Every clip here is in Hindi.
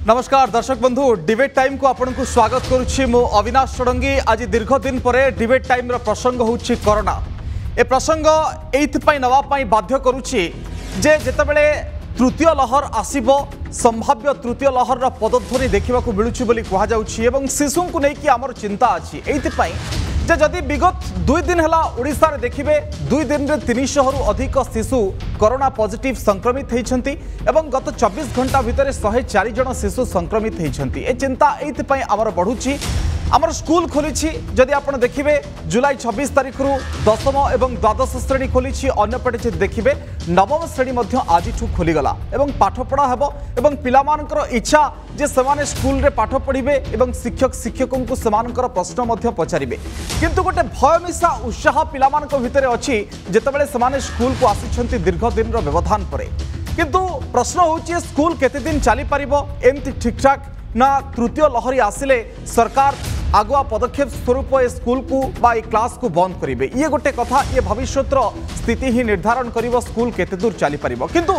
नमस्कार दर्शक बंधु डिबेट टाइम को आपन को स्वागत करुच्ची मु अविनाश षडंगी। आज दीर्घ दिन पर डिबेट टाइम रो प्रसंग होउछि कोरोना। ए प्रसंग एइथपाई नवापाई बाध्य करुच्ची जे जेतेबेले तृतीय लहर आसीबो संभाव्य तृतीय लहर रो पदध्वनि देखिबा को मिलुछि बोली कहा जाउछि एवं शिशु को नै कि हमर चिंता अछि। एइथपाई जे जदि विगत 2 दिन हला ओडिसा रे देखिबे 2 दिन रे 300 रु अधिक शिशु कोरोना पॉजिटिव संक्रमित होइछंती एवं गत 24 घंटा भितर 104 जन शिशु संक्रमित होइछंती। ए चिंता एइथपाई हमर बढ़ुछि। आमर स्कूल खोली जदि आपण देखिबे जुलाई 26 तारिख रु 10म एवं द्वादश श्रेणी खोली अन्यपटे देखिबे नवम श्रेणी मध्य आज खोलीगला एवं पाठपढ़ा हेबो एवं पिलामानकर इच्छा जे सेमाने स्कूल रे पाठ पढ़िबे एवं शिक्षक शिक्षकों को सेमानकर प्रश्न मध्य पचारिबे। किंतु गोटे भय मिसा उत्साह पिलामानक भितरे अछि जेतेबेले सेमाने स्कूल को आसिछंती दीर्घ दिन रो व्यवधान परे। किंतु प्रश्न होछि स्कूल केते दिन चली परिबो एमती ठीक ठाक ना तृतीय लहरी आसिले सरकार आगुआ पदक्षेप स्वरूप ए स्कूल को बा ए क्लास को बंद करेंगे। ये गोटे कथा ये भविष्यतर स्थिति ही निर्धारण करिवो स्कूल केते दूर चली परिबो। किंतु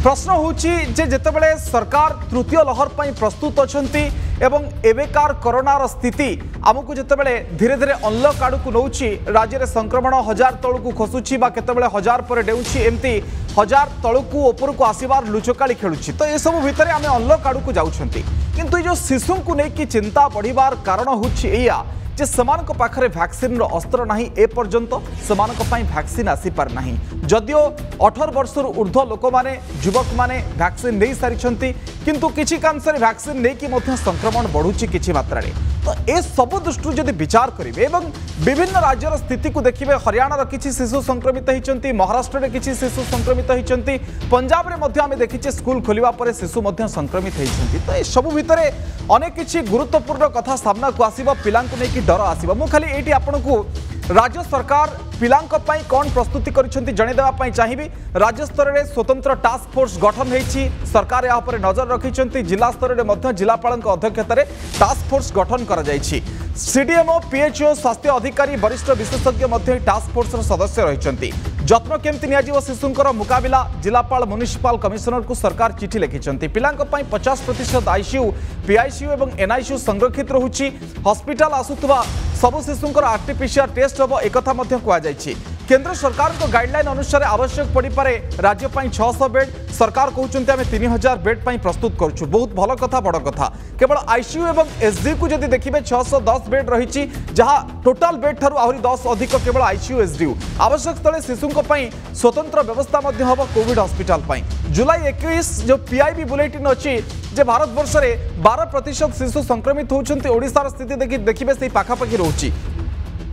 प्रश्न होछि जे जेतेबेले सरकार तृतीय लहर पई प्रस्तुत अछंती एवं एवेकार कोरोनार स्थिति आमको जेतेबेले धीरे धीरे अनलॉक आड़ू को नौछि राज्य रे संक्रमण 1000 तळकू खसुछि बा केतेबेले 1000 पर डेउछि एमती 1000 तळकू ऊपर को आसीबार लुचकाली खेलुछि। तो ए सब भितरे आमे अनलॉक आड़ू को जाउछंती। किंतु जो शिशु को लेकिन चिंता बढ़िबार कारण होछि एया जे समानक पाखरे वैक्सीन रो अस्त्र नाही ए पर्यंत समानक पई वैक्सीन आसी पार नाही। जदियो 18 वर्ष ऊर्ध्व लोक माने युवक माने वैक्सीन नहीं सारी किंतु किछि कांसरे वैक्सीन नहीं कि मध्य संक्रमण बढ़ुछि किछि मात्रा रे। तो ए सब दृष्टि जदि विचार करिवे एवं विभिन्न राज्यर स्थिति को देखिबे हरियाणा रो किछि शिशु संक्रमित होइचंती महाराष्ट्र रे किछि शिशु संक्रमित होइचंती पंजाब रे मध्य आमे देखिछे स्कूल खोलिबा परे शिशु मध्य संक्रमित होइचंती। तो ए सब भितरे अनेक किछि गुरुत्वपूर्ण कथा सामना को आसीबो पिलांको नै कि डर आसीबो। मु खाली एटी आपनकू राज्य सरकार पिलांको पई कोन प्रस्तुति करिसंती जणे देबा पई चाहिबी। राज्य स्तर रे स्वतंत्र टास्क फोर्स गठन हेछि सरकार या पर नजर रखिसंती। जिला स्तर रे मध्य जिलापालक अध्यक्षता रे टास्क फोर्स गठन करा जायछि। सीडीएमओ पीएचओ स्वास्थ्य अधिकारी वरिष्ठ विशेषज्ञ मध्य टास्क फोर्स रो सदस्य रहिसंती। जत्न केमती नियाजिव शिशुंकर मुकाबिला जिलापाल म्युनिसिपल कमिशनर को सरकार चिठी लिखिसंती। पिलांको पई 50% आईसीयू पीआईसीयू एवं एनआईसीयू संरक्षित रहुछि। हॉस्पिटल आसुतबा सब शिशुंकर आरटीपीसीआर टेस्ट होबो एकथा मध्य कुआ जायछि। केंद्र सरकार को गाइडलाइन अनुसार आवश्यक पड़ी पारे राज्य पाई 600 बेड सरकार कहउचंती आमे 3000 बेड पाई प्रस्तुत करछु। बहुत भलो कथा बड़ कथा। केवल आईसीयू एवं एसडी को जदि देखिबे 610 बेड रहिछि जहा टोटल बेड थारु आहुरी 10 अधिक केवल आईसीयू एसडी। आवश्यक स्थले शिशुंको पई स्वतंत्र व्यवस्था मध्य होबो कोविड हॉस्पिटल पई। जुलाई 21 जो पीआईबी बुलेटिन अछि जे भारत वर्ष रे 12% शिशु संक्रमित होउचंती। ओडिसा स्थिति देखिबे सेही पाखापाखी रहउछि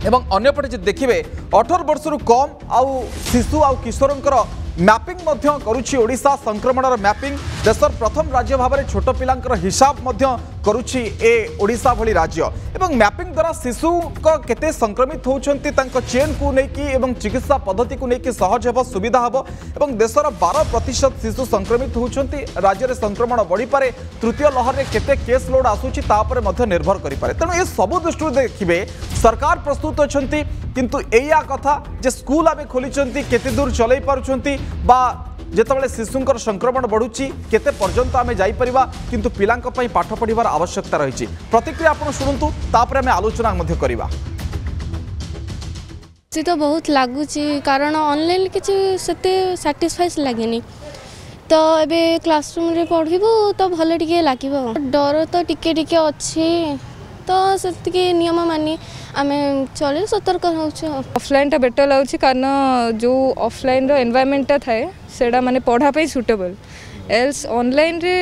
एवं अन्यपटे जे देखिबे 18 वर्ष रु कम आउ शिशु आउ किशोरंकर मैपिंग मध्य करुछि। ओडिसा संक्रमणर मैपिंग देशर प्रथम राज्य भाव में छोट पिलांकर हिसाब मध्य करुछि ए ओडिसा भली राज्य एवं मैपिंग द्वारा शिशु को केते संक्रमित होउछंती तांको चेन को नेकी एवं चिकित्सा पद्धति को नेकी सहज हेबो सुविधा हेबो एवं देशर 12% शिशु संक्रमित होउछंती। राज्य रे संक्रमण बढ़ी पारे तृतीय लहर रे केते केस लोड आसुछि ता पर मध्य निर्भर करि पारे। तेणु ए सब दृष्टि देखिबे सरकार प्रस्तुत अछंती किंतु एया कथा जे स्कूल आमे खोलिचंती केते दूर चलै पारुछंती बा जेतेबेले शिशुंकर संक्रमण बढ़ुची केते पर्यंत आमे जाई परिबा किंतु पिलांक पई पाठ पढ़िबार आवश्यकता रहिछि। प्रतिक्रिया आपण सुनंतु तापर आमे आलोचना मध्य करिबा। जी तो बहुत लागुची कारण ऑनलाइन किछि सेते सैटिस्फाइज लागेनी तो एबे क्लासरूम रे पढ़िबो तो भले टिके लागिबो। डर तो टिके टिके अछि तो से नियम मानी आम चले सतर्क ऑफलाइन टा बेटर लगुच कारण जो ऑफलाइन रो एनवायरनमेंट थाए सेडा माने पढ़ापे सुटेबल एल्स ऑनलाइन रे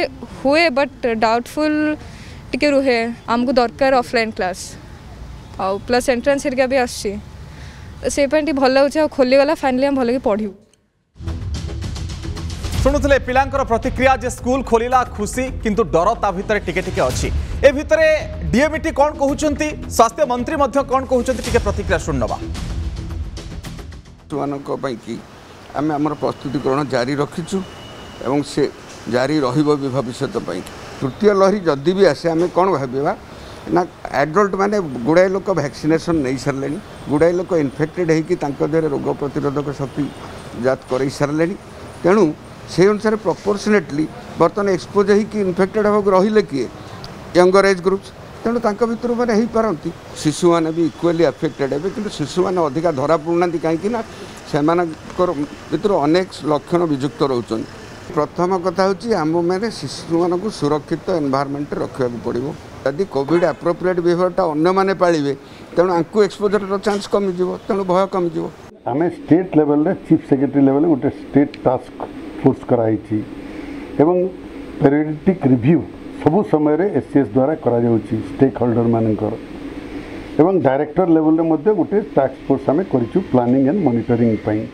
हुए बट डाउटफुल टिके रुहे आमको दरकार ऑफलाइन क्लास आ प्लस एंट्रेंस हेरिका भी आसी से भल लगुच खोलीगला फाइनली आम भल पढ़ू। शुणुले पिलांकर प्रतिक्रिया जे स्कूल खोलिला खुशी किंतु डर ता भितरे टिके टिके अछि। ए भितरे डीएमईटी कोन कहउचंती स्वास्थ्य मंत्री मध्य कोन कहउचंती टिके प्रतिक्रिया सुननबा। तुमानको पई कि आमे हमर प्रस्तुतिकरण जारी रखिछु एवं से जारी रहिबो भी भविष्यत पई। तृतीय लहरी जदि भी आसे आमे कोन भाबिबा ना एडल्ट माने गुड़ाए लोक वैक्सीनेशन नहीं सारे गुड़ाए लोक इनफेक्टेड होगी देह रोग प्रतिरोधक शक्ति जात कर सारे तेणु से अनुसार प्रपोर्शनेटली बर्तमान एक्सपोज होगी इनफेक्टेड होगा रही किए यंगर एज ग्रुप्स तेणु तांका भितर मैंने हो पारती शिशु मैंने भी इक्वाली अफेक्टेड हे कि शिशु मैंने अधिका धरा पड़ना कहीं से भर अनेक लक्षण विजुक्त रोच प्रथम कथा हूँ आम मैंने शिशु मानक सुरक्षित एनवायरमेंट रखा पड़ो यदि कोविड एप्रोप्रिएट बिहेवियरटा अन्य मैंने पालिबे तेणु आंकु एक्सपोजर चांस कमिज तेणु भय कमिज आम स्टेट लेवल रे चीफ सेक्रेटरी लेवल गोटे स्टेट टास्क फोर्स कराई पेरियोडिक रिव्यू सबु समय एससीएस द्वारा करा जाउची स्टेक होल्डर मानकर एवं डायरेक्टर लेवल रे मध्य गोटे टास्क फोर्स आम करिचु प्लानिंग एंड मॉनिटरिंग पई।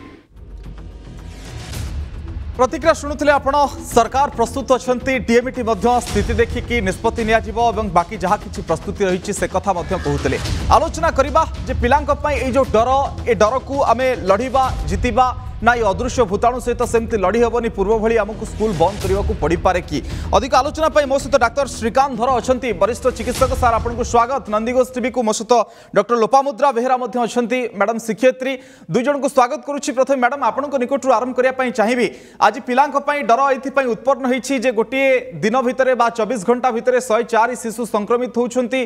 प्रतिक्रिया शुणुले आपण सरकार प्रस्तुत अच्छा डीएमटी स्थिति देखिकी निष्पत्ति नियाजिबो एवं बाकी जहाँ किसी प्रस्तुति रही से कथा कहते आलोचना करवा जे पिलांक ये जो डर ए डर को आम लड़वा जितवा ना ये अदृश्य भूताणु सहित सेमती लड़ी हेबनी पूर्व भली आमको स्कूल बंद करने को पड़ पारे कि अधिक आलोचना मो सहित डाक्टर श्रीकांत धर अच्छा वरिष्ठ चिकित्सक सार आपको स्वागत नंदीघोष टीवी को मो सहित डॉक्टर लोपामुद्रा बेहेरा अच्छा मैडम शिक्षयित्री दुई जन को स्वागत करुच्ची प्रथम मैडम आपंक निकट आरंभ करने चाहिए आज पिलांक डर ये उत्पन्न होती गोटे दिन भितर 24 घंटा भितर 104 शिशु संक्रमित होती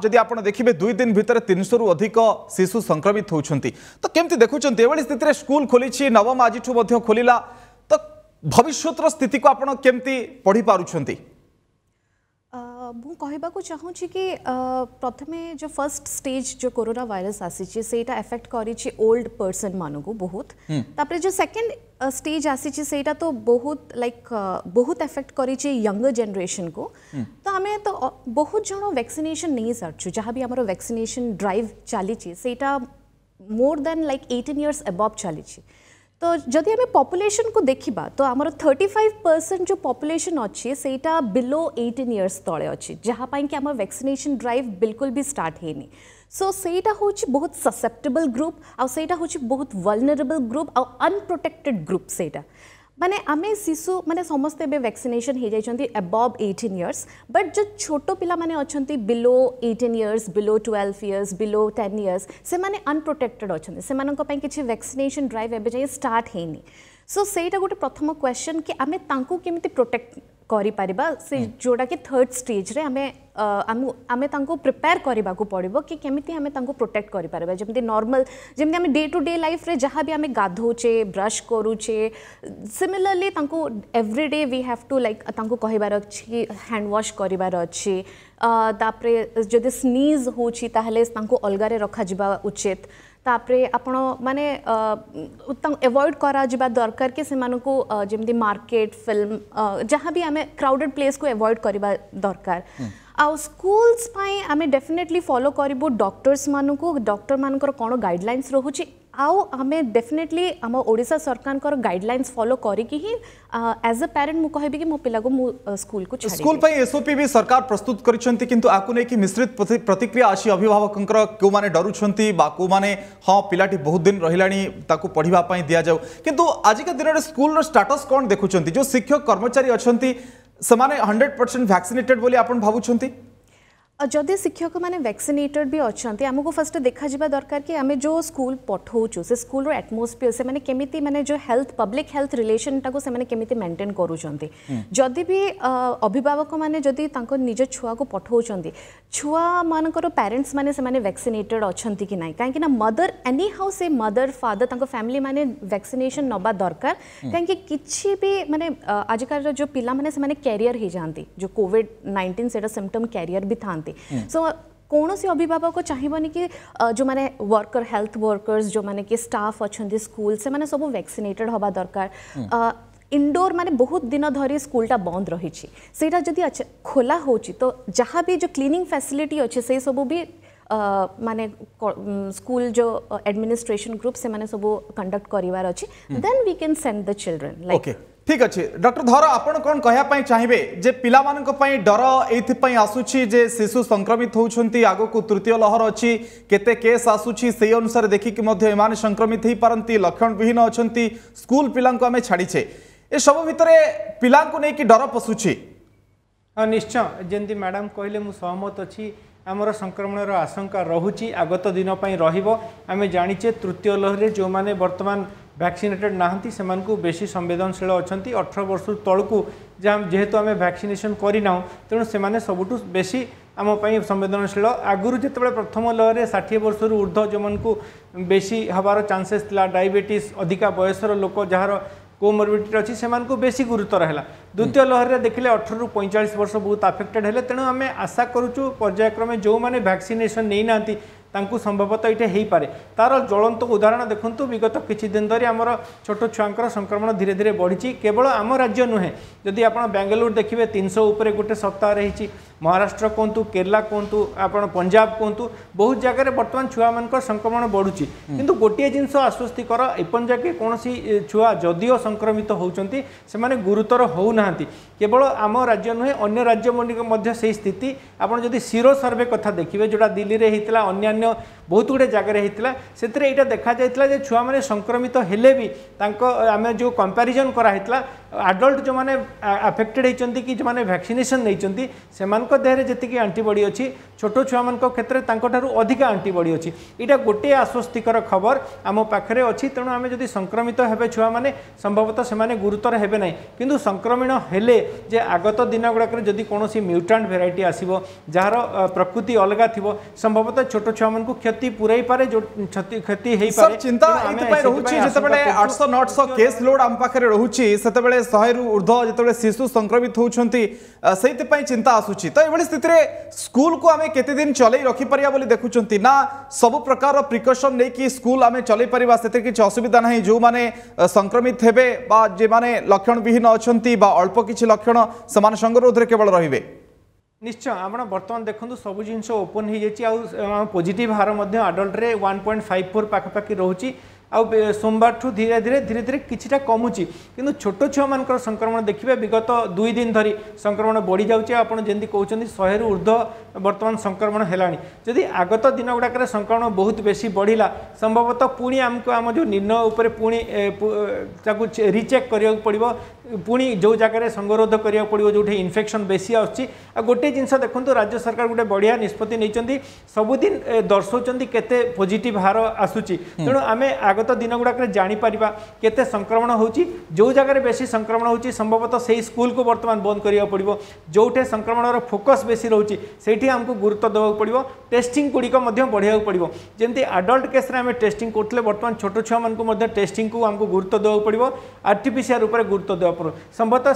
जदि आप देखिए 2 दिन भितर 300 रु अधिक शिशु संक्रमित होती तो केमती देखुं एभली स्थिति स्कूल खोली नवम आज खोलिला तो भविष्य स्थिति को आपण केमती पढ़ी पारुछंती मु कहबाकू चाहूँगी कि प्रथमे जो फर्स्ट स्टेज जो कोरोना वायरस आसी सेटा एफेक्ट करिछि ओल्ड पर्सन मानकू बहुत तापरे जो सेकंड स्टेज आसी सेटा तो बहुत लाइक बहुत एफेक्ट करिछि यंगर जनरेशन को तो हमें तो बहुत जण वैक्सीनेशन नहीं सारछु जहाँ भी हमरो वैक्सीनेशन ड्राइव चली सेटा more than like 18 years above चली तो जदि आम पॉपुलेशन को देखा तो आमर 35% जो पॉपुलेशन अच्छी सेटा बिलो 18 इयर्स तले अच्छी जहाँ कि आम वैक्सीनेशन ड्राइव बिल्कुल भी स्टार्ट है सो सेटा हूँ बहुत ससेप्टेबल ग्रुप आउ सेटा हूँ बहुत वल्नरेबल ग्रुप आउ अनप्रोटेक्टेड ग्रुप सेटा माने आमे शिशु माने समस्ते बे वैक्सीनेशन हो जाइछंती अबव 18 इयर्स बट जो छोटो पिला माने अछंती below 18 years below 12 years below 10 years से माने अनप्रोटेक्टेड अछंती से मानक पई किछि वैक्सीनेशन ड्राइव एबे जाय स्टार्ट हेनी सो सेटा गोटे प्रथम क्वेश्चन कि आमे तांको केमिति प्रोटेक्ट करि परिबा से जोड़ा कि थर्ड स्टेज रे आमे तांको प्रिपेयर करबा को पड़िबो कि केमिति आमे तांको प्रोटेक्ट करि परिबा जेमति नॉर्मल जेमति आमे डे टू डे लाइफ रे जहाँ भी आमे गाधोचे ब्रश करूचे सिमिलरली तांको everyday we have to like तांको कहिबार अछि हैंड वॉश करिबार अछि तापरे जदि स्नीज होछि ताहले तांको अलगा रे रखा जिबा उचित तापरे आपण माने अवॉइड करा जिबा दरकार के से मानको जेमति मार्केट फिल्म जहाँ भी आमे क्राउडेड प्लेस को अवॉइड करिबा दरकार आउ स्कूल्स पाई आमे डेफिनेटली फॉलो करिबो डॉक्टर्स मानको डॉक्टर मानकर कोन गाइडलाइंस रहउची आउ आमे डेफिनेटली आम ओडिशा सरकार कर गाइडलाइंस फॉलो करिकि ही एज अ पेरेंट मु कहबी कि मो पिला को मु स्कूल को छाडी स्कूल पई एसओपी भी सरकार प्रस्तुत करिसंती किंतु आकु नै कि मिश्रित प्रतिक्रिया आसी अभिभावकंकर को माने डरुछंती बा को माने हां पिलाटी बहुत दिन रहिलानी ताकू पढिबा पई दिया जाऊ किंतु आज के दिन रे स्कूल रो स्टेटस कोन देखुछंती जो शिक्षक कर्मचारी अछंती समाने 100% वैक्सीनेटेड बोली आपण भाबुछंती जदि शिक्षक मैंने वैक्सीनेटेड भी अच्छा आमको फर्स्ट देखा जा दरकार कि आम जो स्कूल पठाऊँ से स्कूल एटमोस्फियर से मैंने केमिति माने जो हेल्थ पब्लिक हेल्थ रिलेशन टाको से मैंने केमिति मेंटेन करूछंती जदि भी अभिभावक माने जदि तांको निज छुआ को पठाऊछंती छुआ मानकर पेरेंट्स माने से माने वैक्सीनेटेड अच्छंती कि नाही काहे ना मदर एनी हाउ से मदर फादर तांको फैमिली माने वैक्सीनेशन नबा दरकार काहे किछि भी माने आजकल जो पिला माने से माने कैरियर हो जाती जो कोविड-19 सेटा सिम्पटम कैरियर भी था सो कौन सी अभिभावक चाहिए कि जो माने वर्कर हेल्थ वर्कर्स जो माने कि स्टाफ अच्छा स्कूल से माने सब वैक्सीनेटेड हवा दरकार इंडोर माने बहुत दिन धरी स्कूलटा बंद रही सेटा जदि अच्छा खोला होची तो जहाँ भी जो क्लीनिंग फैसिलिटी अच्छे से सब भी माने स्कूल जो एडमिनिस्ट्रेशन ग्रुप से माने सब कंडक्ट करिवार अछि then we can send the children like ठीक अच्छे डॉक्टर धर आपण कौन कहया चाहिए जे पिला मानक पई डर एथि आसुची जे शिशु संक्रमित होउछंती आगो को तृतीय लहर अच्छी केते केस आसुची से अनुसार देखिक मध्य एमाने संक्रमित ही पारंती लक्षण विहीन अछंती स्कूल पिलांको आमे छाड़ीछे ए सब भितरे पिलांको नै कि डर पसुची हाँ निश्चय जंती मैडम कहले मु सहमत अच्छी आमर संक्रमण आशंका रहुची आगत दिन रहिबो आमे जानिचे तृतीय लहर जो माने वर्तमान वैक्सीनेटेड नाहंती सेमानकु बेसी संवेदनशील अछंती 18 वर्ष तळकु जेहेतु आम वैक्सीनेशन करना तेणु से सबुठू बेसी आम संवेदनशील आगुरी जिते प्रथम लहर 60 वर्ष ऊर्ध्व जो मन को बेसी हबार चांसेस थिला डायबिटीज अधिका बयसर लोक जार कोमोर्बिडिटी अच्छी से बेसी गुरुतर है द्वितीय लहर में देखिले 18 ରୁ 45 वर्ष बहुत अफेक्टेड है तेणु आम आशा करुचु पर्यायक्रमे जो मैंने वैक्सीनेशन नहीं ना तांकु संभवतः ये हो पारे तार ज्वलंत उदाहरण देखु विगत किछि दिन धरी आमर छोट छुआंकर संक्रमण धीरे धीरे बढ़ी केवल आम राज्य नुहे जदि आप बेंगलुरु देखिए 300 उपरे गोटे सप्ताह रही महाराष्ट्र कहतु केरला कहतु आप पंजाब कहतु बहुत जगह बर्तमान छुआ मान संक्रमण बढ़ुची किंतु गोटे जिनस आश्वस्तिकर एपन जाके कौन छुआ जदिओ संक्रमित होती से गुरुतर होना केवल आम राज्य नुहे अन्य राज्य से स्थिति आप जदि सीरो सर्वे कथा देखिए जोड़ा दिल्ली में होता अन्य बहुत गुड़े जगह होता से देखा जाता छुआ मैंने संक्रमित हेले भी आम जो कंपैरिजन कराइला आडल्ट जो मैंने अफेक्टेड होती कि जो मैंने वैक्सीनेशन नहीं से देहरे जी आंटीबॉडी अच्छी छोट छुआ मान क्षेत्र में अधिका आंटीबॉडी अच्छी यहाँ गोटे आश्वस्तिकर खबर आम पाखे अच्छी तेणु आम जब संक्रमित हे छुआ मैंने संभवतः से गुरुतर हे ना किंतु संक्रमण हेले जे आगत दिन गुड़ाक जदि कौन म्यूटांट भेराइटी आसो जार प्रकृति अलग थी संभवतः छोट छुआ मान क्षति पुरई पारे जो क्षति हो पारे चिंता रोचे जिते 800-900 केस लोड आम पाखे रोचे से 100 रु ऊर्ध्व जिते शिशु संक्रमित होती से चिंता आसूची तो ये स्थिति में स्कूल को आम केते दिन चल रखिपर बोली देखुं ना सब प्रकार प्रिकसन नहीं कि स्कूल आम चल पार से किसी असुविधा ना जो मैंने संक्रमित हेबे बा जे माने लक्षण विहीन अच्छा अल्प किसी लक्षण से संगरोध में केवल रे निश्चय आप बर्तमान देखो सब जिन ओपन हो जाए पॉजिटिव हार आडल्ट रे 1.54 पाखापाखि रोचे आउ सोमवार ठू धीरे धीरे किछिटा कमुची किंतु छोट छुआ मान संक्रमण देखिए विगत 2 दिन धरी संक्रमण बढ़ी जाऊँच आपड़ जमी कहते 100 रु ऊर्ध्व बर्तमान संक्रमण है जदि आगत दिन गुड़ाक संक्रमण बहुत बेसी बढ़ला संभवतः पुणी आमको आम जो निर्णय उपर पुणी रिचेक करा पड़ो पुणी जो जगह संगरोध करा पड़ो जो इन्फेक्शन बेसी आसुच्ची गोटे जिनस देखो राज्य सरकार गोटे बढ़िया निष्पत्ति नहीं सबुदिन दर्शाउं केते पॉजिटिव हार आसूची तेणु आम आगत दिन गुड़ाक जापर केते संक्रमण होची जो जगह बेसी संक्रमण होची संभवतः से स्कूल को बर्तमान बंद करा पड़ो जोटे संक्रमण फोकस बेसी रोचे से आमको गुरुत्व देवा पड़ो टेस्टिंग गुड़िक बढ़िया पड़ो जमी आडल्ट केस आम टेस्टिंग करते बर्तमान छोट छुआ मान टेस्टिंग को आमको गुरुत्व देवा पड़ो आरटीपीसीआर उपर गुरुत्व देवा पड़ो संभवतः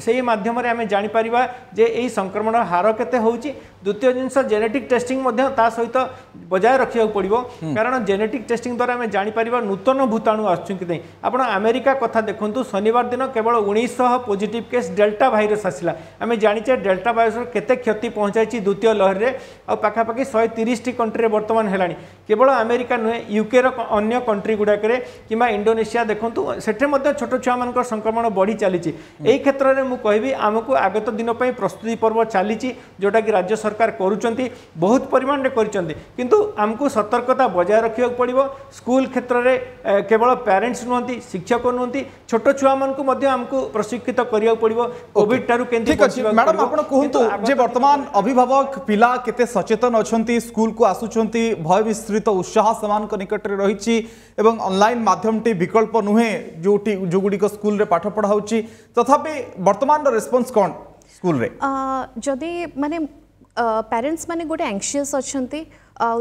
से माध्यम आम जापर जे यही संक्रमण हार केते होची द्वितीय जिनस जेनेटिक टेस्टिंग सहित बजाय रखा पड़ो कारण जेनेटिक टेस्टिंग द्वारा आम जापर नूतन भूताणु आसुच्च आप अमेरिका कथा देखु शनिवार दिन केवल 1900 पॉजिटिव केस डेल्टा भाइरस आसला आम जाचे डेल्टा भाइरस केते क्षति पहुँचाई द्वितीय लहर में आ पाखापाखि 130 कंट्री बर्तमान है केवल अमेरिका नुहे यूके अन्य कंट्री गुड़ाक कि इंडोनेशिया देखूँ से छोट छुआ मान संक्रमण बढ़ी चली यही क्षेत्र में मुझे आमको आगत दिन प्रस्तुति पर्व चली जोटा कि राज्य सरकार करुँच बहुत परिमाण में करमको सतर्कता बजाय रखा पड़ो स्कूल क्षेत्र में केवल पेरेंट्स नुहति शिक्षक नुहति छोट छुआ मानू प्रशिक्षित करा पड़ो कोविड ठारू मैडम आप कहतु जे वर्तमान अभिभावक पिला केते सचेतन अच्छा स्कूल को आसुंच भय मिश्रित उत्साह से निकट में रही ऑनलाइन माध्यम टी विकल्प नुहे जो गुड़िक स्कूल रे पाठ पढ़ा तथापि वर्तमान रिस्पांस कौन स्कूल रे जदि माने पेरेंट्स माने गोटे एंक्शियस अच्छी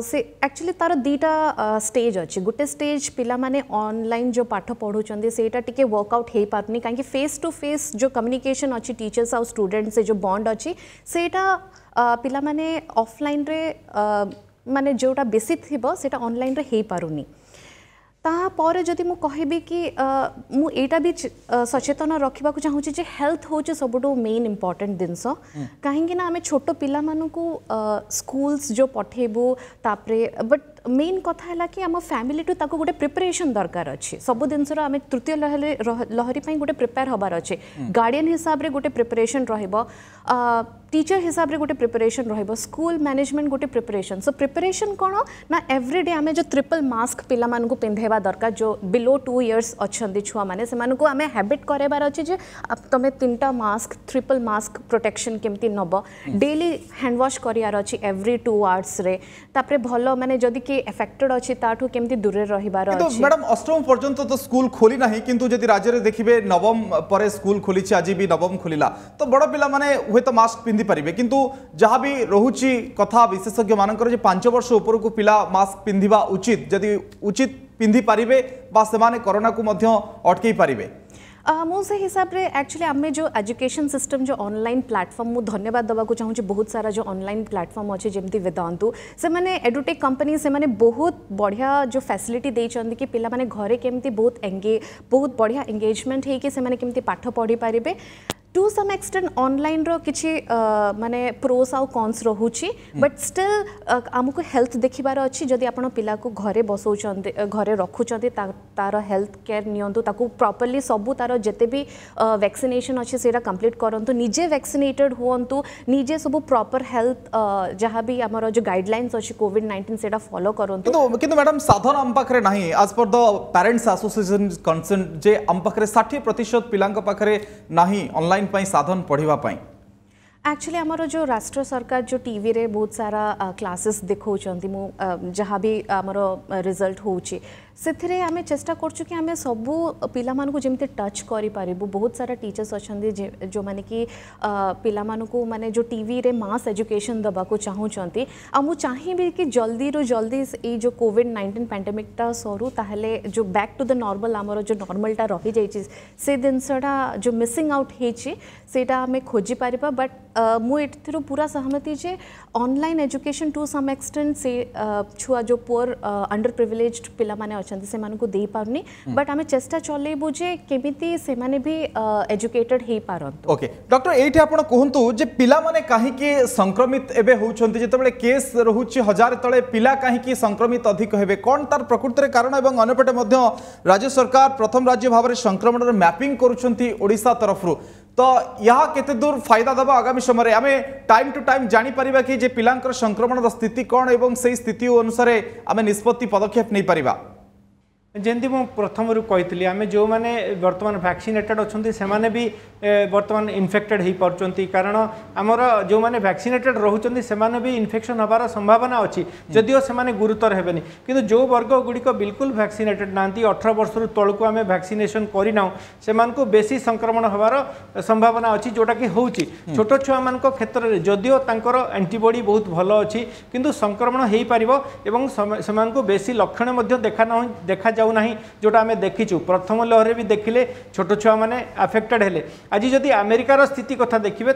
से एक्चुअली तार दीटा स्टेज अच्छी गोटे स्टेज पिला माने ऑनलाइन जो पाठ पढ़ुचंदी सेटा टिके वर्कआउट हो पारनी कहीं फेस टू फेस जो कम्युनिकेशन अच्छी टीचर्स और स्टूडेंट्स से जो बॉन्ड अच्छी सेटा पिला माने ऑफलाइन रे माने जोटा बेसी थिबो सेटा ऑनलाइन रे हो पारुनी तापर जदि मु कहबी कि मु एटा भी सचेतन रखा चाहूँ जे हेल्थ हूँ सबुठू मेन इम्पोर्टेंट जिनस कहीं आम छोट पिला मानू स्कूल्स जो पठेबू तापरे बट मेन कथा है कि आम फैमिली टू ताको गोटे प्रिपरेशन दरकार अच्छे सब जिनस आम तृतीय लहरी गोटे प्रिपेयर हबार अच्छे गार्डियन हिसाब से गोटे प्रिपरेशन रहिबो टीचर हिसाब रे गोटे प्रिपरेशन रहिबो स्कूल मैनेजमेंट गोटे प्रिपरेशन सो प्रिपरेशन कोन ना एवरीडे आमे जो ट्रिपल मास्क पिला मान को पिंधेबा दरकार जो बिलो 2 इयर्स अछंदी छुआ माने से मान को आमे हैबिट करेबार अछि जे तमे 3टा मास्क ट्रिपल मास्क प्रोटेक्शन केमती नब डेली हैंड वॉश करियार अछि एवरी 2 आवर्स रे तापरे भलो माने जदी के अफेक्टेड अछि ताठू केमती दूर रहिबार अछि तो मैडम अष्टम पर्यंत तो स्कूल खोली नाही किंतु जदी राज्य रे देखिबे नवम परे स्कूल खोली छि आज भी नवम खोलिला तो बड़ पिला माने होय तो मास्क पिंधि परिबे किंतु जहाँ भी रहुची कथा विशेषज्ञ मानकर 5 वर्ष ऊपर को पिला मास्क पिंधिबा उचित जदि उचित पिंधि पारिबे बा सेमाने कोरोना को मध्य अटकई पारिबे मो से हिसाब रे एक्चुअली आमे जो एजुकेशन सिस्टम जो ऑनलाइन प्लेटफॉर्म मु धन्यवाद दबा को चाहूँ बहुत सारा जो ऑनलाइन प्लेटफॉर्म अच्छे जमती वेदांतु से माने एडुटेक कंपनी से माने बहुत बढ़िया जो फैसिलिटी देइचंदी कि पिला माने घरे केमती बहुत बढ़िया एंगेजमेंट है कि से माने केमती पाठ पढ़ी पारिबे टू सम एक्सटेंट ऑनलाइन रो किछि माने प्रोस आउ कॉन्स रहुछि बट स्टिल आमको हेल्थ देखिबार अछि जदि आपण पिला को घरे बसौचंदे घरे रखुचंदे तार हेल्थ केयर नियंतु ताकू प्रॉपर्ली सबु तार जते भी वैक्सीनेशन अछि सेरा कंप्लीट करंतु निजे वैक्सीनेटेड होंतु निजे सबु प्रॉपर हेल्थ जहां भी हमर जो गाइडलाइंस अछि कोविड-19 सेटा फॉलो करंतु किंतु मैडम साधन हम पाखरे नाही as per the parents association concern जे हम पाखरे 60% पिलांक पाखरे नाही ऑनलाइन साधन पढ़िबा पाई एक्चुअली आमर जो राष्ट्र सरकार जो टीवी रे बहुत सारा क्लासेस देखौचंती मु जहाँ भी आमर रिजल्ट होउची से आमे चेष्टा करछु कि आमे सबू पिला मान को जेमते टच करि पारिबु बहुत सारा टीचर्स अछंदी जो माने कि पिला मान को माने जो टीवी रे मास एजुकेशन दबा को चाहूचंती आ मु चाहिबी कि जल्दी रो जल्दी ए जो कोविड-19 पैंडेमिक ता सरू ताहले जो बैक टू द नॉर्मल आमर जो नॉर्मल टा रही जाइछि से दिनसडा जो मिसिंग आउट हेछि सेटा आमे खोजी पारिबा बट मु एथिरो पूरा सहमति जे online education to some extent से छुआ जो पुअर अंडर प्रिविलेज्ड पिला माने से मानको दे पारनी बट आमे चेष्टा चलेबु जे केमिति से माने भी एजुकेटेड हे पारंतु ओके डॉक्टर एठी आपण कहंतु जे पिला माने काहे कि संक्रमित एबे होउछंती जेतेबेले केस रहुछि हजार तळे पिला काहे कि संक्रमित अधिक हेबे कोन तार प्रकृति रे कारण एवं अनेपटे मध्य राज्य सरकार प्रथम राज्य भाबरे संक्रमण रे मैपिंग करूछंती ओडिसा तरफरु तो यह केते दूर फायदा दबा आगामी समय आमे टाइम टू टाइम जानी परिबा कि जे पिलांकर संक्रमण रो स्थिति कोन एवं सेही स्थिति अनुसार आमे निष्पत्ति पदक्षेप नै परिबा जमी मु प्रथम कही आम जो मैंने बर्तमान वैक्सीनेटेड अच्छा से भी बर्तमान इन्फेक्टेड हो पार्टी कारण आमर जो मैंने वैक्सीनेटेड रोचे से भी इन्फेक्शन हबार संभावना अच्छी जदिओ से गुरुतर हेबेनी किंतु जो वर्ग गुड़िक बिल्कुल वैक्सीनेटेड ना 18 वर्ष तलू आम वैक्सीनेशन करना से बेसी संक्रमण हबार संभावना अच्छी जोटा कि हूँ छोट छुआ मान क्षेत्र में जदिओ एंटीबॉडी बहुत भल अच्छी किंतु संक्रमण हो पार से बेसी लक्षण देखा जाऊ नहीं जोटा आम देखीचु प्रथम लहर भी देखिले छोट छुआ मैंने अफेक्टेड हेले आज जदि अमेरिकार स्थिति कथा देखिए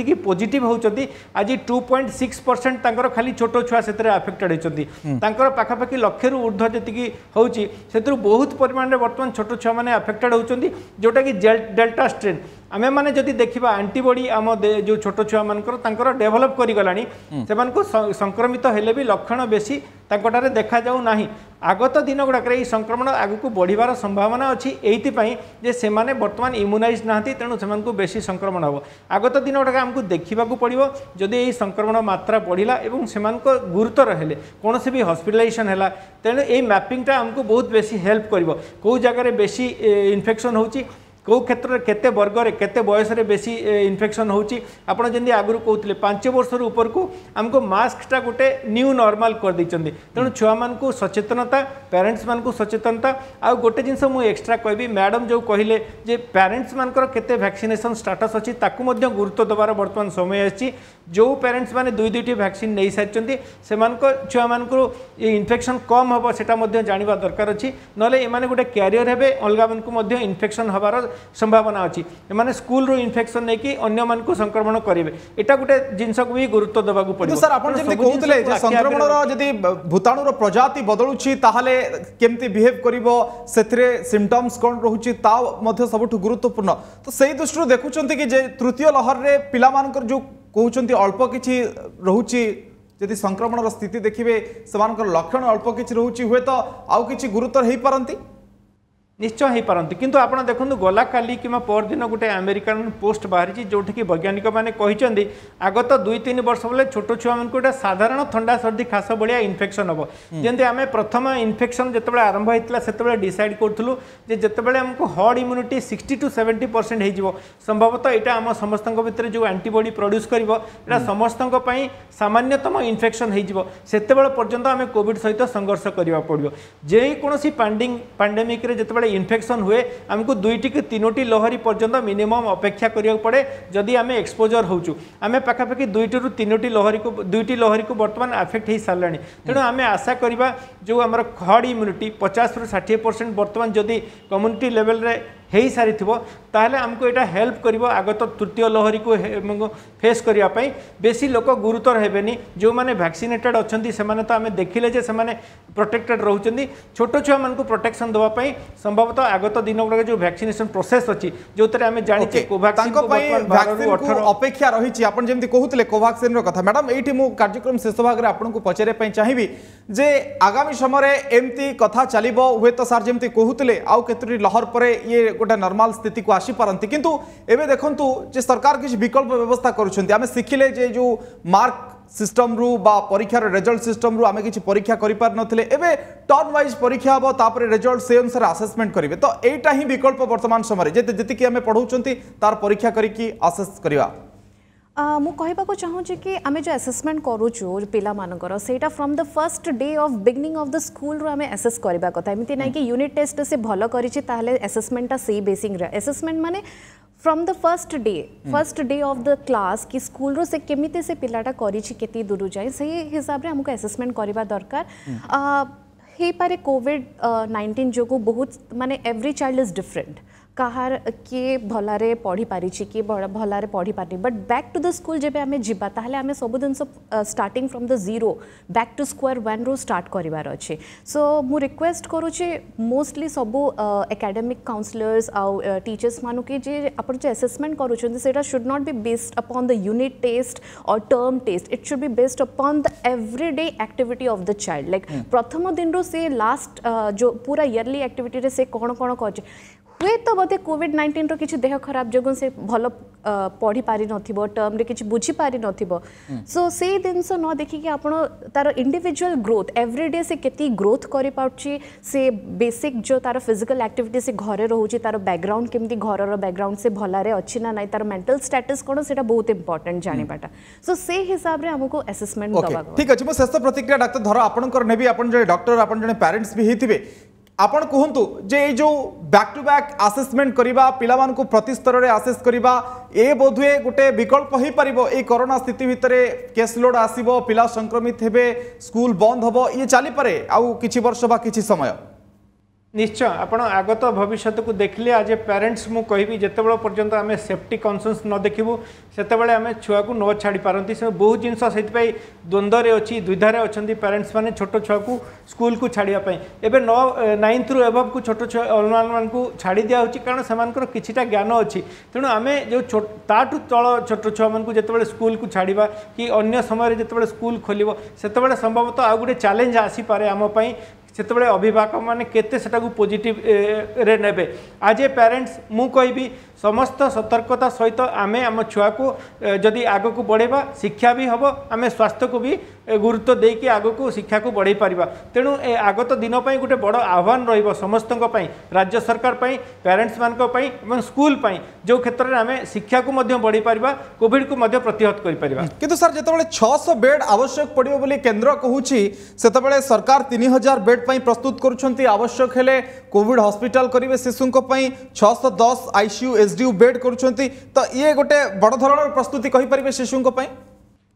जी पॉजिटिव होती आज 2.6% खाली छोट छुआ से अफेक्टेड होती पाखापाखि लक्ष रु ऊर्ध्व जी होती बहुत परिमाण में बर्तमान छोट छुआ मैंने अफेक्टेड होती जोटा कि डेल्टा स्ट्रेन आमे माने जदि देखिबा एंटीबॉडी आम जो छोट छुआ मानकर डेभलप करी गलानी से संक्रमित हेले भी लक्षण बेसी तांकटारे देखा जाऊ नाही आगत दिन गुड़ाक संक्रमण आगू बढ़िबार संभावना अच्छी एइथिपाई जे से माने वर्तमान इम्यूनाइज नाहंती तेणु से बेसी संक्रमण हम आगत दिन गुड़ाक आमको देखा पड़ो जदि यही संक्रमण मात्रा बढ़िला एवं से गुरुतर हेले कौन भी हॉस्पिटलाइजेशन है तेणु यही मैपिंगटा आमको बहुत बेसी हेल्प करिवो कौ जगह बेसी इन्फेक्शन होची कौ क्षेत्र में केते वर्ग रे केते बयस रे बेसी इन्फेक्शन होची आपण जंदी आगु कहते 5 वर्ष ऊपर को आमको मास्कटा गोटे न्यू नॉर्मल कर दैचंदी तेणु छुआ मान को सचेतनता पेरेंट्स मान को सचेतनता आ गोटे जिनस मु एक्स्ट्रा कहबी मैडम जो कहले जे पेरेंट्स मानकर केते वैक्सीनेशन स्टेटस अछि ताकू मध्य गुरुत्व दबार वर्तमान समय आछि जो पेरेंट्स माने दुई दुईटी वैक्सीन नहीं सारिचंती से छुआ मान को इन्फेक्शन कम हम सेटा मध्य जानिबा दरकार अछि नले एमाने गोटे कैरियर हेबे अलगा मान को मध्य इन्फेक्शन हबार संभावना अच्छी एमाने स्कूल रो इन्फेक्शन नहीं कि अन्य मान को संक्रमण करेंगे एटा गोटे जिनस को भी गुरुत्व देवा पड़े सर आपण जेमति कहउतले जे संक्रमण रो जदी भूताणु रो प्रजाति बदलुछि ताहाले केमति बिहेव करिवो सेथरे सिम्पटम्स कोन रहुछि ता मध्य सबठु गुरुत्वपूर्ण तो सेही दृष्टि देखुचंती कि जे तृतीय लहर रे पिला मानकर जो कहउचंती अल्प किछि रहुछि यदि संक्रमण रो स्थिति देखिबे समानकर लक्षण अल्प किछि रहुछि हुए तो आउ किछि गुरुतर हेई पारंती निश्चय हो पारती किंतु आप देखो गला काली कि पर दिन गोटे अमेरिकन पोस्ट बाहरी जोटि कि वैज्ञानिक मैंने कहते आगत 2-3 वर्ष बोले छोट छुआ मान गोटे साधारण थंडा सर्दी खास भाया इन्फेक्शन हम जमी आम प्रथम इन्फेक्शन जो आरंभ होता से डिसाइड करूँ जितेबाला आमको हर्ड इम्यूनिटी 60 to 70% हो संभवतः यहाँ आम समस्त भितर जो एंटीबॉडी प्रोड्यूस कर समस्त सामान्यतम इन्फेक्शन होते पर्यंत आम कोविड सहित संघर्ष करने पड़ो जेकोसी पैंडेमिक जितेबाला इन्फेक्शन हुए आमको 2 कि 3 लहरी पर्यंत मिनिमम अपेक्षा करिया पड़े जदि आम एक्सपोजर होचु आम पाखापाखि 2 to 3 लहरी को बर्तमान आफेक्ट हो सारे तेणु आम आशा करवा जो आम हर्ड इम्यूनिटी 50 ରୁ 60% बर्तमान जदि कम्युनिटी लेवल रे हो सारी ताहले हमको यहाँ हेल्प करिवो आगत तृतीय लहरी को फेस करने बेसी लोक गुरुतर हेबेनी जो मैंने वैक्सीनेटेड अच्छा से तो आम देखिले जे से प्रोटेक्टेड रोचे छोट छुआ मान प्रोटेक्शन देवाई संभवतः आगत दिन गुड़ाक जो वैक्सीनेशन प्रोसेस अच्छी जो आम जानी कोवैक्सीन अपेक्षा रही आप जमी कहते कोवैक्सीन कथा मैडम ये कार्यक्रम शेष भाग में आपको पचारे चाहिए जे आगामी समय एमती कथा चलो हुए तो सार जमी कहते आउ केतोटी लहर पर ये गोटे नॉर्मल स्थिति को आसी पारती किंतु एबे देखंतु जे सरकार किसी विकल्प व्यवस्था करुछंती आमे सिखिले जे जो मार्क सिस्टम रु बा परीक्षार रिजल्ट सिस्टम रु आमे किसी परीक्षा करि पार नथिले एबे टर्न वाइज परीक्षा हबो तापर रिजल्ट से अनुसार असेसमेंट करिवे तो एटा ही विकल्प वर्तमान समय जे जति कि आमे पढौचंती तार परीक्षा करिकि असेस करिवा मु कहबाको चाहूँ कि आम जो असेसमेंट करूँ पिलामानकर सेटा from the first day of beginning of the school रू आम असेस करबा कथा एमती ना कि यूनिट टेस्ट से भल करें असेसमेंटा से बेसिक असेसमेंट माने from the first day of the class कि स्कूल रो से केमिते से पिलाटा करिछि केती दूर जाए सही हिसाब रे हमको असेसमेंट करबा दरकार हे पारे कोविड-19 जो बहुत माने एवरी चाइल्ड इज डिफरेंट कहार किए भलारे पढ़ी पारी किए भलारे पढ़ी पारि but back to the school जब आम जीवा ताहले आम सब दिन starting from the zero back to square one रू स्टार्ट करार अच्छे सो मु रिक्वेस्ट करुचे मोस्टली सबू एकेडमिक काउंसलर्स आउ टीचर्स मानु कि जे आपण जो असेसमेंट करूछन सेटा should not be based upon the unit test और term test it should be based upon the everyday activity of the child like प्रथम दिन रू से लास्ट जो पूरा ईयरली एक्टिविटी रे से कौन कौन कर हुए तो बोधे कोविड-19 रो किछि देह खराब जगह से भल पढ़ी पारि नथिबो टर्म रे किछि बुझी पारि नथिबो सो से दिनस न देखि कि आपण तार इंडिविजुअल ग्रोथ एवरीडे से केती ग्रोथ करि पाउछि से बेसिक जो तार फिजिकल एक्टिविटी से घरे रहउछि तार बैकग्राउंड केमती घर रो बैकग्राउंड से भलारे अछि ना नै तार मेंटल स्टेटस कोन सेटा बहुत इंपोर्टेंट जानिबाटा सो से हिसाब रे हमको असेसमेंट दबा ठीक अछि मो शेष प्रतिक्रिया डॉक्टर धर आपनकर नेबी आपन जे डॉक्टर आपन जने पेरेंट्स भी हेतिबे आपण कहतु जे जो बैक टू बैक असेसमेंट करबा पिला मान को प्रति स्तर रे असेस करबा ए बोधुए गोटे विकल्प हो पारिबो ए कोरोना स्थिति भितरे केस लोड आसीबो पिला संक्रमित हेबे स्कूल बंद हबो ये चली पारे आउ किछि वर्ष बा किछि समय निश्चय आपण आगत भविष्य को देखले आज ए पेरेंट्स मु कहबी जेतेबेले पर्यंत आम सेफ्टी कॉन्शियस न देखिबू सेतेबेले आम छुआ को न छाड़ी पारती से बहुत जिनस से द्वंद्व अच्छी द्विधारे अच्छा पेरेंट्स मैंने छोट छुआ को स्कूल को छाड़ापी एवं 9th ରୁ एबव को छोट छुआ मान को छाड़ी दिया कारण से किछिटा ज्ञान अच्छी तेणु आम जो ताठू तल छोट छुआ मान जितेबाला स्कूल को छाड़ा कि अन्य समय जितेबाला स्कूल खोल से संभवतः आउ गोटे चैलेंज आसीपे आमपाई से अभिभावक मैंने केते सेटाकू पॉजिटिव रे नेबे आज ए पेरेंट्स मु कहबी समस्त सतर्कता सहित आम आम छुआ को जदि आग को बढ़ेबा शिक्षा भी हम आम स्वास्थ्य को भी गुरुत्व देकी आग को शिक्षा को बढ़ई पारिबा तेणु आगत दिन पर गोटे बड़ आह्वान रहिबो समस्त राज्य सरकार पेरेंट्स मान स्कूल जो क्षेत्र में आम शिक्षा को बढ़ई पारिबा कोविड को प्रतिहत करि पारिबा किंतु सर जेतेबेले 600 बेड आवश्यक पड़िबो बोली केंद्र कहूची सेतेबेले सरकार 3000 बेड पई प्रस्तुत करूछंती आवश्यक हेले कोविड हॉस्पिटल करिवे शिशुंको पई 610 आईसीयू एसडीयू बेड करूछंती तो ये गोटे बड़ धरणर प्रस्तुति कहि परिबे शिशुंको पई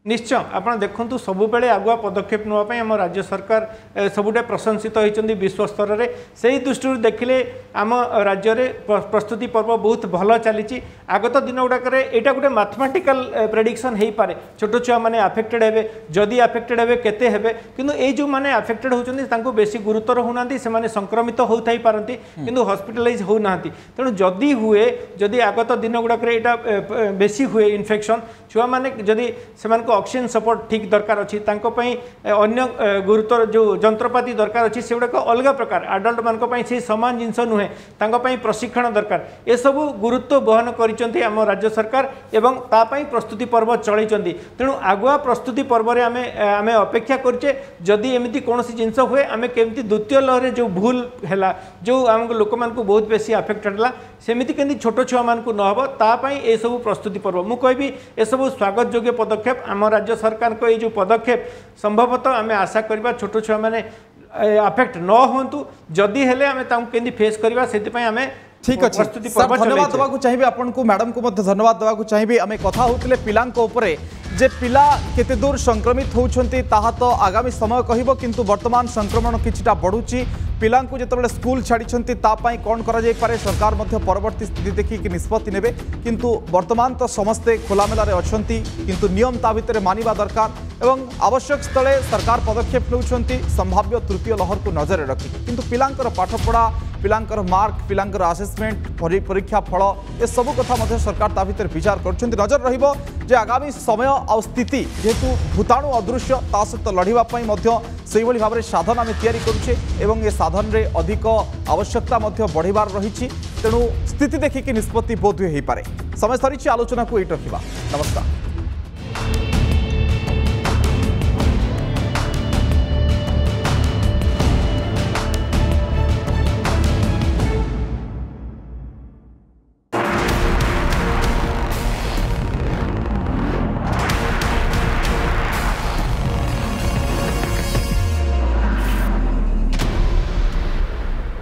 निश्चय आपड़ देखु सबुबले आगुआ पदक्षेप नापी आम राज्य सरकार सबुटे प्रशंसित होती विश्व स्तर में से ही दृष्टि देखिले आम राज्य में प्रस्तुति पर्व बहुत भल चली आगत दिन गुड़ाक यहाँ गोटे मैथमेटिकल प्रेडिक्शन हो पारे छोट छुआ मैंने आफेक्टेड हे जदि आफेक्टेड हे केते हे किंतु ये जो मैंने आफेक्टेड होती बेसी गुरुतर होना से संक्रमित हो थी पारती किंतु हॉस्पिटलाइज होना तेणु जदि हुए जदि आगत दिन गुड़ाक यहाँ बेसी हुए इन्फेक्शन छुआ मैंने जदि से ऑक्सीजन सपोर्ट ठीक दरकार अच्छी अन्य गुरुतर जो जंत्रपाति दरकार अच्छी से गुड़ाक अलग प्रकार आडल्ट मान से सामान जिनस नुहे प्रशिक्षण दरकार ए सब गुरुत्व बहन कर राज्य सरकार एवं तापाई प्रस्तुति पर्व चलई तेणु आगुआ प्रस्तुति पर्व आम अपेक्षा करचे जदि एमती कौन जिनस हुए आम केमती द्वितीय लहर जो भूल है जो आम लोक मान बहुत बेसी अफेक्टेड है सेमती केमती छोट छुआ मान नहब तापाई ए सब प्रस्तुति पर्व मु कहबी ए सब स्वागत योग्य पदक्षेप आम राज्य सरकार को ये जो पदक्षेप संभवतः आम आशा करवा छोट छुआ मैंने अफेक्ट न होंतु जदि हेले आम केमती फेस करवा से आम ठीक अच्छे धन्यवाद देवाक चाहिए आपन को मैडम को धन्यवाद देवाक चाहिए आम कथा होते पिला जे पिला केते दूर संक्रमित होउछंती ताहा तो आगामी समय कहबो किंतु वर्तमान संक्रमण किछिटा बढ़ुची पिला जिते स्कूल छाड़ी तापाई कौन करा जाय पारे सरकार मध्य परवर्ती स्थिति देखिक निष्पत्ति नेबे किंतु वर्तमान तो समस्ते खोलामेलारे अछंती किंतु नियम ता भितर मानिबा दरकार एवं आवश्यक स्थले सरकार पदक्षेप नउछंती संभाव्य तृतीय लहर को नजर रखी किंतु पिलांकर पाठपढ़ा पिलांकर मार्क पिलांकर असेसमेंट परीक्षा फल ए सब कथा मध्य सरकार ता भितर विचार करछंती नजर रहिबो जे आगामी समय आ स्थिति जेहेतु भूताणु अदृश्य ता सहित लड़िबा पई मध्य सेही भली भाबरे साधन आमे तयारी करूछे एवं ए साधन रे अधिक आवश्यकता मध्य बढ़िबार रहिछि तेणु स्थिति देखिक निष्पत्ति बोध होई पारे समय सरिछि आलोचना को एट रखिबा नमस्कार।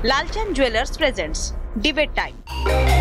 Lalchand jewellers presents debate time.